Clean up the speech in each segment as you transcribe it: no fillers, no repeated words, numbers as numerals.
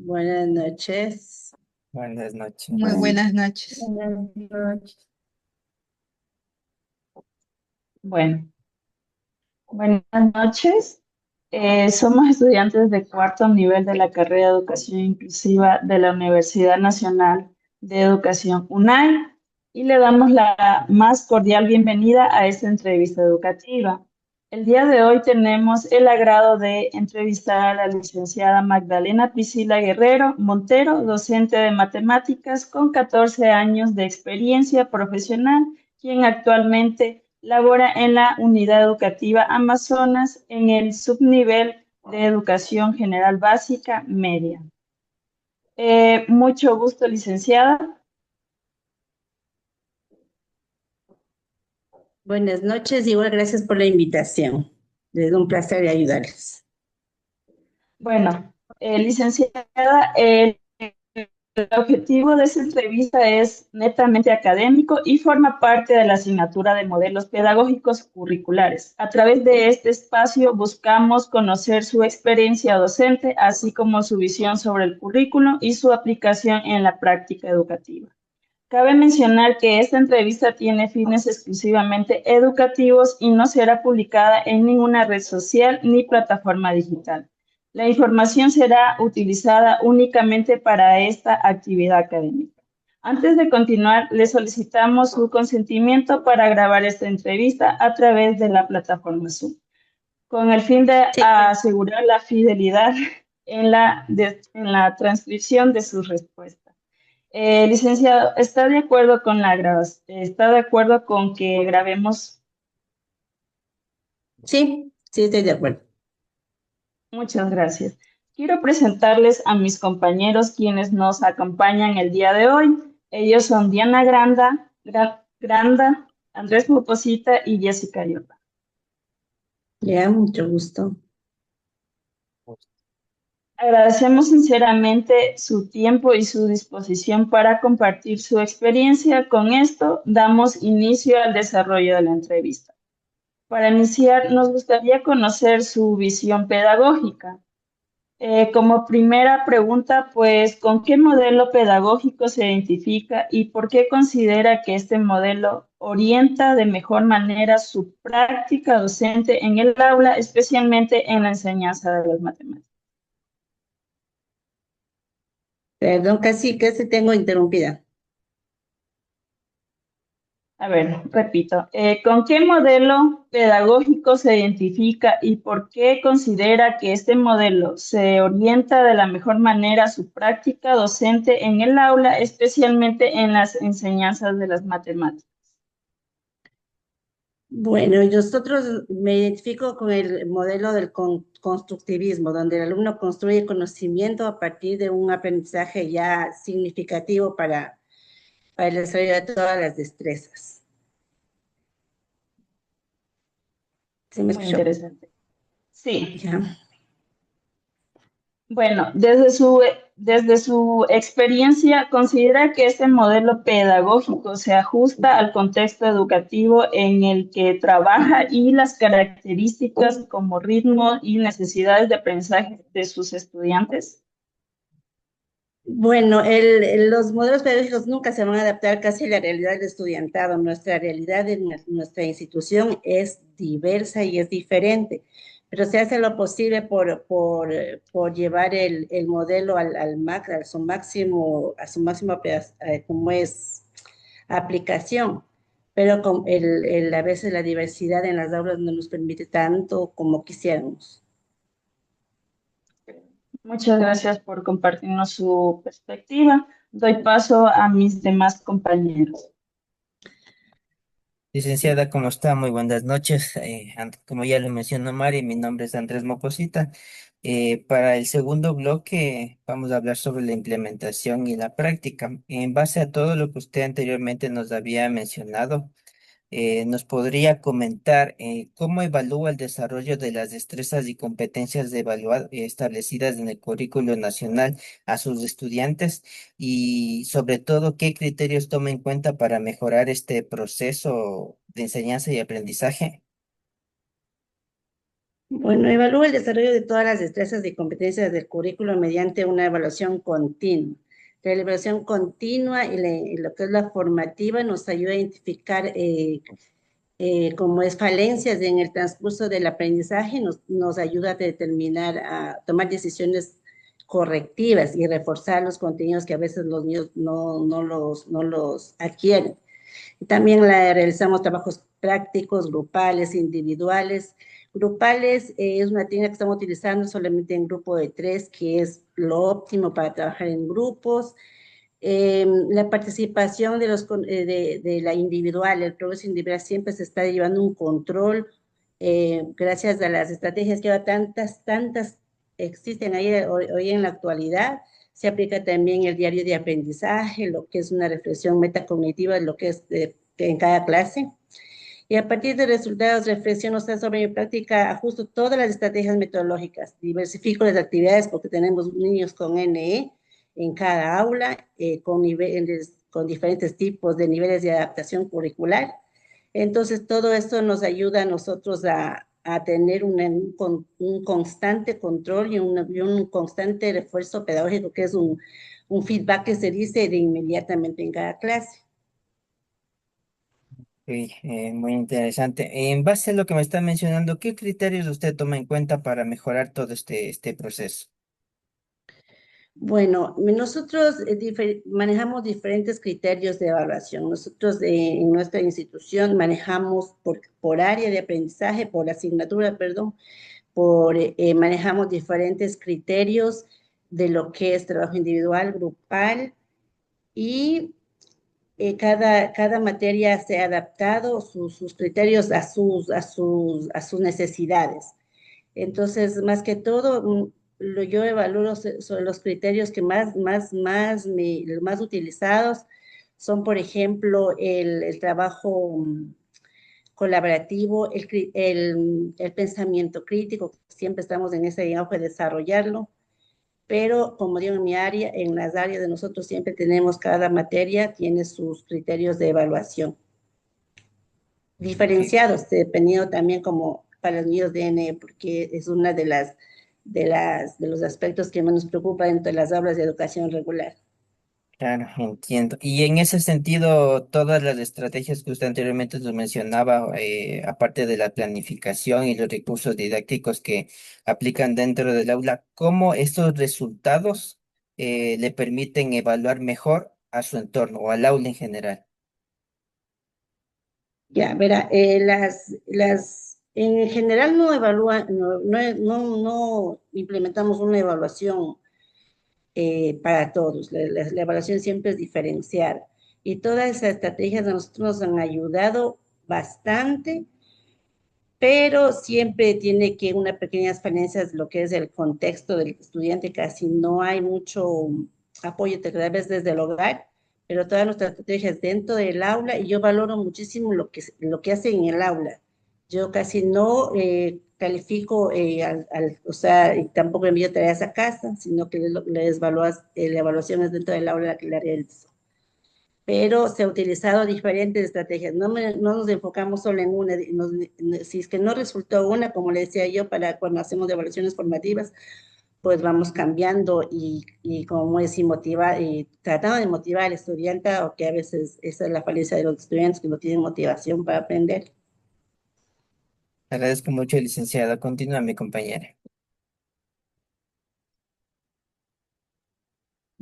Buenas noches. Buenas noches. Muy buenas noches. Buenas noches. Bueno, buenas noches. Somos estudiantes de cuarto nivel de la carrera de Educación Inclusiva de la Universidad Nacional de Educación UNAI y le damos la más cordial bienvenida a esta entrevista educativa. El día de hoy tenemos el agrado de entrevistar a la licenciada Magdalena Priscila Guerrero Montero, docente de matemáticas con 14 años de experiencia profesional, quien actualmente labora en la Unidad Educativa Amazonas en el subnivel de Educación General Básica Media. Mucho gusto, licenciada. Buenas noches, igual gracias por la invitación. Es un placer ayudarles. Bueno, licenciada, el objetivo de esta entrevista es netamente académico y forma parte de la asignatura de modelos pedagógicos curriculares. A través de este espacio buscamos conocer su experiencia docente, así como su visión sobre el currículo y su aplicación en la práctica educativa. Cabe mencionar que esta entrevista tiene fines exclusivamente educativos y no será publicada en ninguna red social ni plataforma digital. La información será utilizada únicamente para esta actividad académica. Antes de continuar, le solicitamos su consentimiento para grabar esta entrevista a través de la plataforma Zoom, con el fin de Sí, asegurar la fidelidad en la transcripción de sus respuestas. Licenciado, ¿está de acuerdo con la grabación? ¿Está de acuerdo con que grabemos? sí, estoy de acuerdo. Muchas gracias. Quiero presentarles a mis compañeros quienes nos acompañan el día de hoy. Ellos son Diana Granda, Andrés Poposita y Jessica Yorba. Ya, mucho gusto. Agradecemos sinceramente su tiempo y su disposición para compartir su experiencia. Con esto damos inicio al desarrollo de la entrevista. Para iniciar, nos gustaría conocer su visión pedagógica. Como primera pregunta, pues, ¿con qué modelo pedagógico se identifica y por qué considera que este modelo orienta de mejor manera su práctica docente en el aula, especialmente en la enseñanza de las matemáticas? Perdón, casi tengo interrumpida. A ver, repito, ¿con qué modelo pedagógico se identifica y por qué considera que este modelo se orienta de la mejor manera a su práctica docente en el aula, especialmente en las enseñanzas de las matemáticas? Bueno, nosotros me identifico con el modelo del constructivismo, donde el alumno construye conocimiento a partir de un aprendizaje ya significativo para el desarrollo de todas las destrezas. ¿Sí me Muy escuchó? interesante. Sí. Ya. Bueno, desde su experiencia, ¿considera que este modelo pedagógico se ajusta al contexto educativo en el que trabaja y las características como ritmo y necesidades de aprendizaje de sus estudiantes? Bueno, los modelos pedagógicos nunca se van a adaptar casi a la realidad del estudiantado. Nuestra realidad en nuestra institución es diversa y es diferente, pero se hace lo posible por llevar el modelo a su máximo como es aplicación, pero a veces la diversidad en las aulas no nos permite tanto como quisiéramos. Muchas gracias por compartirnos su perspectiva. Doy paso a mis demás compañeros. Licenciada, ¿cómo está? Muy buenas noches. Como ya le mencionó Mari, mi nombre es Andrés Moposita. Para el segundo bloque vamos a hablar sobre la implementación y la práctica. En base a todo lo que usted anteriormente nos había mencionado, ¿nos podría comentar cómo evalúa el desarrollo de las destrezas y competencias establecidas en el currículo nacional a sus estudiantes y sobre todo qué criterios toma en cuenta para mejorar este proceso de enseñanza y aprendizaje? Bueno, evalúa el desarrollo de todas las destrezas y competencias del currículo mediante una evaluación continua. La evaluación continua y lo que es la formativa nos ayuda a identificar como es falencias en el transcurso del aprendizaje, nos ayuda a determinar, a tomar decisiones correctivas y reforzar los contenidos que a veces los niños no los adquieren. También realizamos trabajos prácticos, grupales, individuales. Grupales es una técnica que estamos utilizando solamente en grupo de 3, que es lo óptimo para trabajar en grupos. La participación de la individual, el progreso individual siempre se está llevando un control gracias a las estrategias que ahora tantas existen ahí hoy en la actualidad. Se aplica también el diario de aprendizaje, lo que es una reflexión metacognitiva de lo que es en cada clase. Y a partir de resultados, reflexiono sobre mi práctica, ajusto todas las estrategias metodológicas, diversifico las actividades porque tenemos niños con NE en cada aula, con diferentes tipos de niveles de adaptación curricular. Entonces, todo esto nos ayuda a nosotros a tener un constante control y un constante refuerzo pedagógico, que es un feedback que se dice de inmediatamente en cada clase. Sí, muy interesante. En base a lo que me está mencionando, ¿qué criterios usted toma en cuenta para mejorar todo este proceso? Bueno, nosotros manejamos diferentes criterios de evaluación. Nosotros en nuestra institución manejamos por área de aprendizaje, por asignatura, perdón, manejamos diferentes criterios de lo que es trabajo individual, grupal, y cada materia se ha adaptado sus criterios a sus necesidades. Entonces, más que todo, yo evalúo sobre los criterios que más utilizados son, por ejemplo, el trabajo colaborativo, el pensamiento crítico. Siempre estamos en ese auge de desarrollarlo, pero como digo, en las áreas de nosotros siempre tenemos, cada materia tiene sus criterios de evaluación Ok. diferenciados, dependiendo también como para los niños de N, porque es una de los aspectos que más nos preocupa dentro de las aulas de educación regular. Claro, entiendo. Y en ese sentido, todas las estrategias que usted anteriormente nos mencionaba, aparte de la planificación y los recursos didácticos que aplican dentro del aula, ¿cómo estos resultados le permiten evaluar mejor a su entorno o al aula en general? Ya, verá, en general no implementamos una evaluación para todos. La evaluación siempre es diferenciada. Y todas esas estrategias a nosotros nos han ayudado bastante, pero siempre tiene que unas pequeñas falencias lo que es el contexto del estudiante, casi no hay mucho apoyo tal vez desde el hogar, pero todas nuestras estrategias dentro del aula, y yo valoro muchísimo lo que hacen en el aula. Yo casi no califico, o sea, y tampoco envío tareas a casa, sino que la evaluación es dentro del aula la que la realizo, pero se ha utilizado diferentes estrategias. No nos enfocamos solo en una. Si es que no resultó una, como le decía yo, para cuando hacemos evaluaciones formativas, pues vamos cambiando y como es, y tratando de motivar al estudiante, o que a veces esa es la falencia de los estudiantes, que no tienen motivación para aprender. Agradezco mucho, licenciada. Continúa, mi compañera.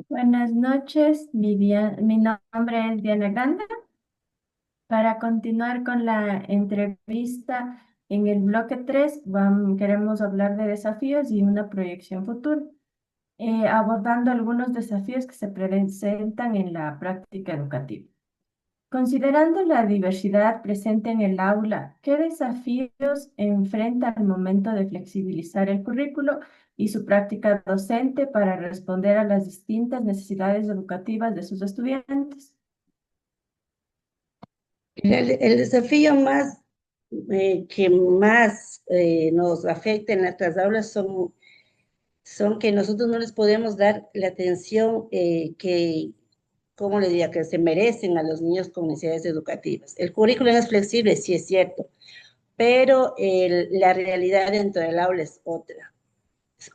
Buenas noches, mi nombre es Diana Grande. Para continuar con la entrevista, en el bloque 3 queremos hablar de desafíos y una proyección futura, abordando algunos desafíos que se presentan en la práctica educativa. Considerando la diversidad presente en el aula, ¿qué desafíos enfrenta al momento de flexibilizar el currículo y su práctica docente para responder a las distintas necesidades educativas de sus estudiantes? El desafío que más nos afecta en nuestras aulas son que nosotros no les podemos dar la atención ¿cómo le diría?, que se merecen a los niños con necesidades educativas. El currículum es flexible, sí es cierto, pero la realidad dentro del aula es otra.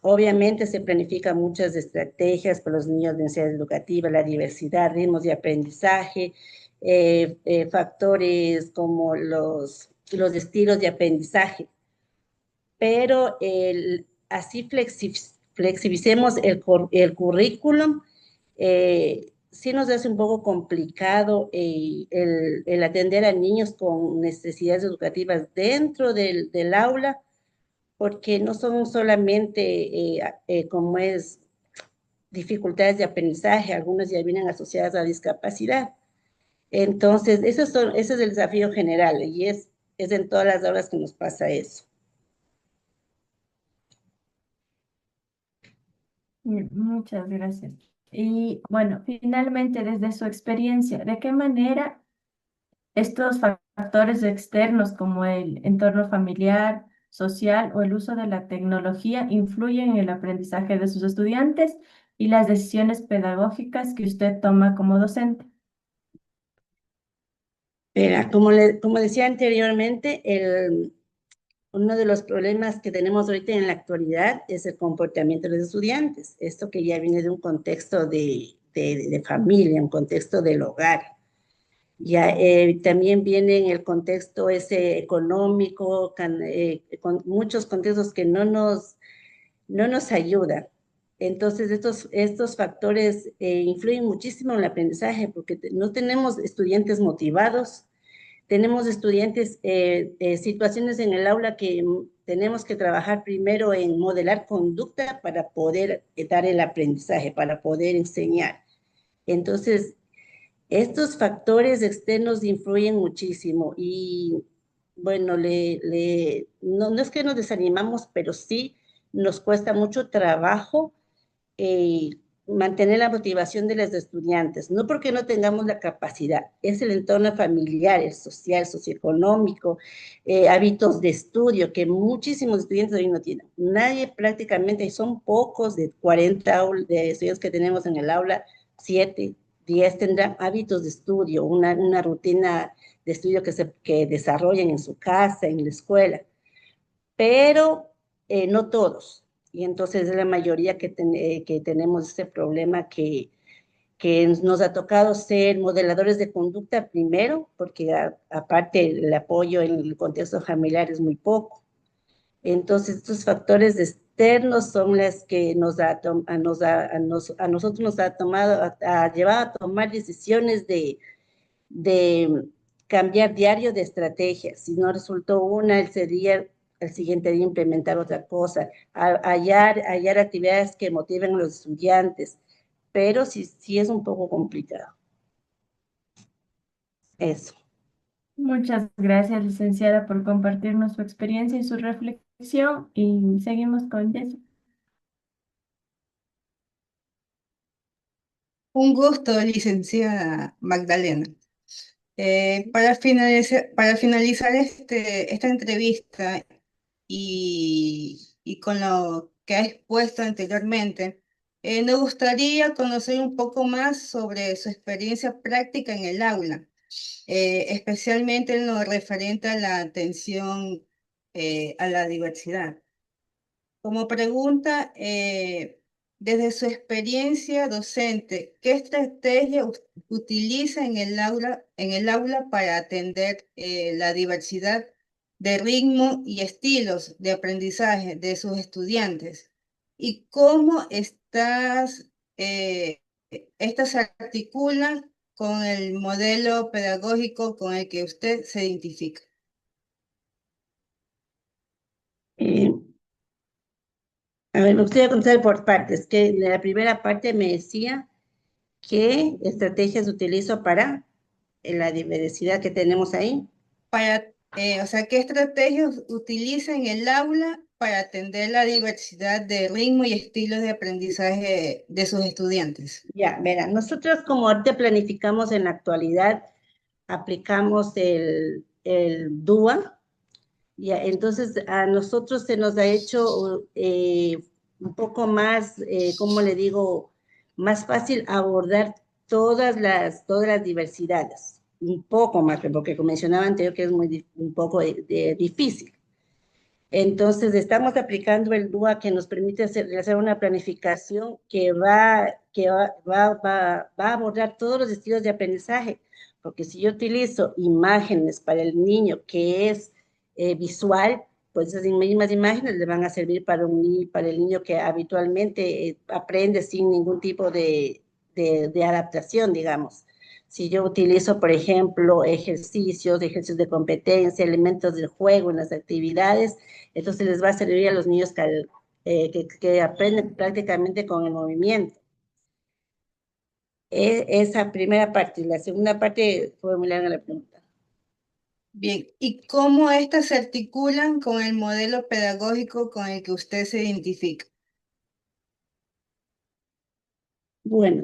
Obviamente se planifican muchas estrategias para los niños de necesidad educativa, la diversidad, ritmos de aprendizaje, factores como los estilos de aprendizaje, pero así flexibilicemos el currículum, sí nos hace un poco complicado el atender a niños con necesidades educativas dentro del aula, porque no son solamente como es dificultades de aprendizaje, algunas ya vienen asociadas a discapacidad. Entonces, ese es el desafío general y es en todas las aulas que nos pasa eso. Muchas gracias. Y bueno, finalmente, desde su experiencia, ¿de qué manera estos factores externos como el entorno familiar, social o el uso de la tecnología influyen en el aprendizaje de sus estudiantes y las decisiones pedagógicas que usted toma como docente? Como decía anteriormente, uno de los problemas que tenemos ahorita en la actualidad es el comportamiento de los estudiantes. Esto que ya viene de un contexto de familia, un contexto del hogar. Ya también viene en el contexto ese económico, con muchos contextos que no nos ayudan. Entonces, estos factores influyen muchísimo en el aprendizaje porque no tenemos estudiantes motivados, tenemos estudiantes, situaciones en el aula que tenemos que trabajar primero en modelar conducta para poder dar el aprendizaje, para poder enseñar. Entonces, estos factores externos influyen muchísimo y bueno, no es que nos desanimamos, pero sí nos cuesta mucho trabajo eh, mantener la motivación de los estudiantes, no porque no tengamos la capacidad, es el entorno familiar, el social, socioeconómico, hábitos de estudio que muchísimos estudiantes hoy no tienen. Nadie prácticamente, son pocos de 40 de estudiantes que tenemos en el aula, 7, 10 tendrán hábitos de estudio, una rutina de estudio que desarrollen en su casa, en la escuela, pero no todos. Y entonces es la mayoría que tenemos ese problema que nos ha tocado ser modeladores de conducta primero, porque aparte el apoyo en el contexto familiar es muy poco. Entonces estos factores externos son las que a nosotros nos ha llevado a tomar decisiones de cambiar diario de estrategia. Si no resultó una, el siguiente día implementar otra cosa, hallar actividades que motiven a los estudiantes, pero sí es un poco complicado. Eso. Muchas gracias, licenciada, por compartirnos su experiencia y su reflexión y seguimos con Jessy. Un gusto, licenciada Magdalena. Para finalizar esta entrevista y con lo que ha expuesto anteriormente, nos gustaría conocer un poco más sobre su experiencia práctica en el aula, especialmente en lo referente a la atención a la diversidad. Como pregunta, desde su experiencia docente, ¿qué estrategia utiliza en el aula para atender la diversidad de ritmo y estilos de aprendizaje de sus estudiantes? ¿Y cómo estas se articulan con el modelo pedagógico con el que usted se identifica? Eh, a ver, me gustaría contar por partes, que en la primera parte me decía qué estrategias utilizo para la diversidad que tenemos ahí. O sea, ¿qué estrategias utiliza en el aula para atender la diversidad de ritmo y estilos de aprendizaje de sus estudiantes? Ya, verán, nosotros como ahorita planificamos en la actualidad, aplicamos el DUA, ya, entonces a nosotros se nos ha hecho un poco más, ¿cómo le digo? Más fácil abordar todas las diversidades. un poco más, porque como mencionaba anterior que es un poco difícil. Entonces, estamos aplicando el DUA que nos permite realizar una planificación que va a abordar todos los estilos de aprendizaje, porque si yo utilizo imágenes para el niño que es visual, pues esas mismas imágenes le van a servir para el niño que habitualmente aprende sin ningún tipo de adaptación, digamos. Si yo utilizo, por ejemplo, ejercicios de competencia, elementos del juego en las actividades, entonces les va a servir a los niños que aprenden prácticamente con el movimiento. Esa primera parte. La segunda parte, formular la pregunta. Bien, ¿y cómo estas se articulan con el modelo pedagógico con el que usted se identifica? Bueno,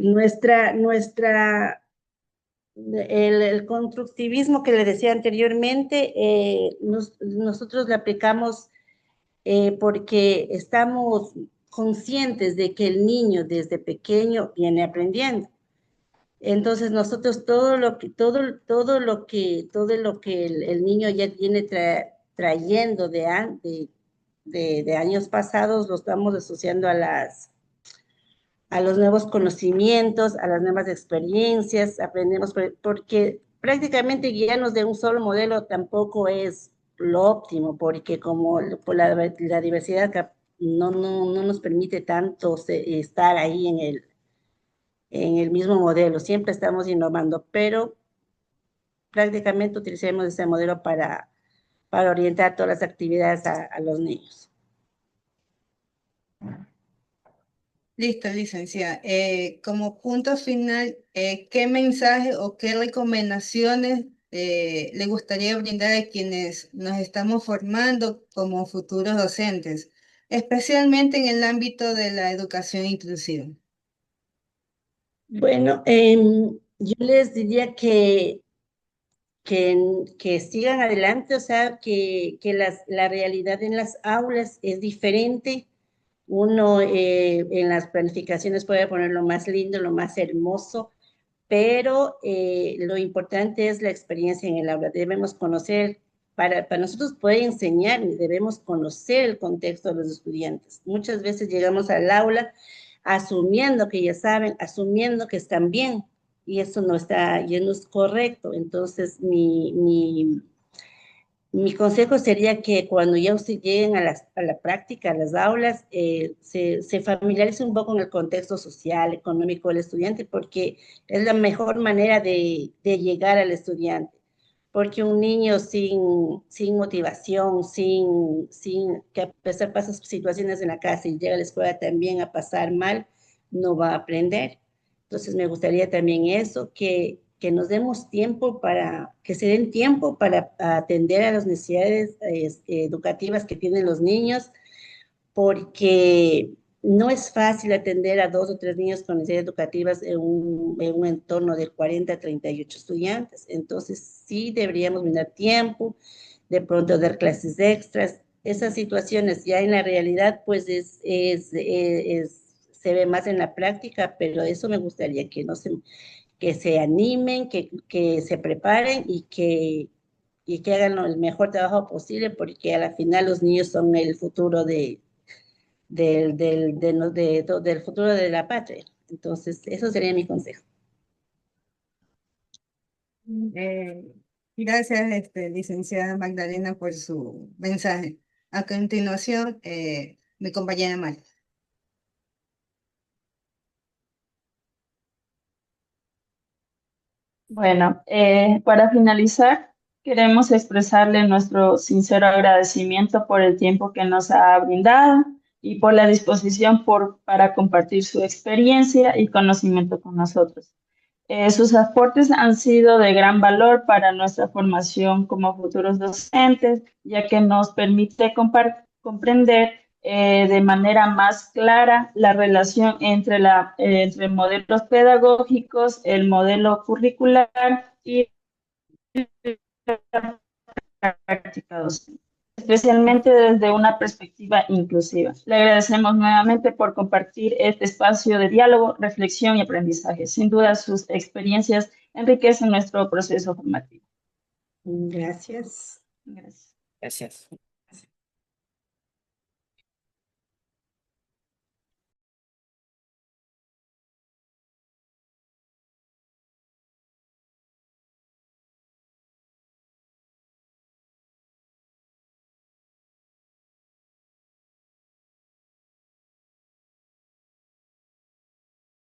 el constructivismo que le decía anteriormente, nosotros le aplicamos porque estamos conscientes de que el niño desde pequeño viene aprendiendo. Entonces nosotros todo lo que el niño ya viene trayendo de años pasados, lo estamos asociando a los nuevos conocimientos, a las nuevas experiencias, aprendemos, porque prácticamente guiarnos de un solo modelo tampoco es lo óptimo, porque como por la diversidad no nos permite tanto estar ahí en el mismo modelo, siempre estamos innovando, pero prácticamente utilizaremos ese modelo para orientar todas las actividades a los niños. Listo, licenciada. Como punto final, ¿qué mensaje o qué recomendaciones le gustaría brindar a quienes nos estamos formando como futuros docentes, especialmente en el ámbito de la educación inclusiva? Bueno, yo les diría que sigan adelante, o sea, que la realidad en las aulas es diferente. Uno en las planificaciones puede poner lo más lindo, lo más hermoso, pero lo importante es la experiencia en el aula. Debemos conocer, para nosotros poder enseñar, debemos conocer el contexto de los estudiantes. Muchas veces llegamos al aula asumiendo que ya saben, asumiendo que están bien, y eso ya no es correcto. Entonces, mi consejo sería que cuando ya ustedes lleguen a la práctica, a las aulas, se familiarice un poco con el contexto social, económico del estudiante, porque es la mejor manera de llegar al estudiante. Porque un niño sin motivación, que a pesar de pasar situaciones en la casa y llega a la escuela también a pasar mal, no va a aprender. Entonces me gustaría también eso, que nos demos tiempo que se den tiempo para atender a las necesidades educativas que tienen los niños, porque no es fácil atender a 2 o 3 niños con necesidades educativas en un entorno de 40 a 38 estudiantes. Entonces, sí deberíamos brindar tiempo, de pronto dar clases extras. Esas situaciones ya en la realidad, pues se ve más en la práctica, pero eso me gustaría que se animen, que se preparen y que hagan el mejor trabajo posible, porque a la final los niños son el futuro del futuro de la patria. Entonces, eso sería mi consejo. Eh, Gracias, licenciada Magdalena, por su mensaje. A continuación, mi compañera Mari. Bueno, para finalizar, queremos expresarle nuestro sincero agradecimiento por el tiempo que nos ha brindado y por la disposición para compartir su experiencia y conocimiento con nosotros. Sus aportes han sido de gran valor para nuestra formación como futuros docentes, ya que nos permite comprender de manera más clara la relación entre modelos pedagógicos, el modelo curricular y la práctica docente. especialmente desde una perspectiva inclusiva. Le agradecemos nuevamente por compartir este espacio de diálogo, reflexión y aprendizaje. Sin duda, sus experiencias enriquecen nuestro proceso formativo. Gracias. Gracias. Gracias.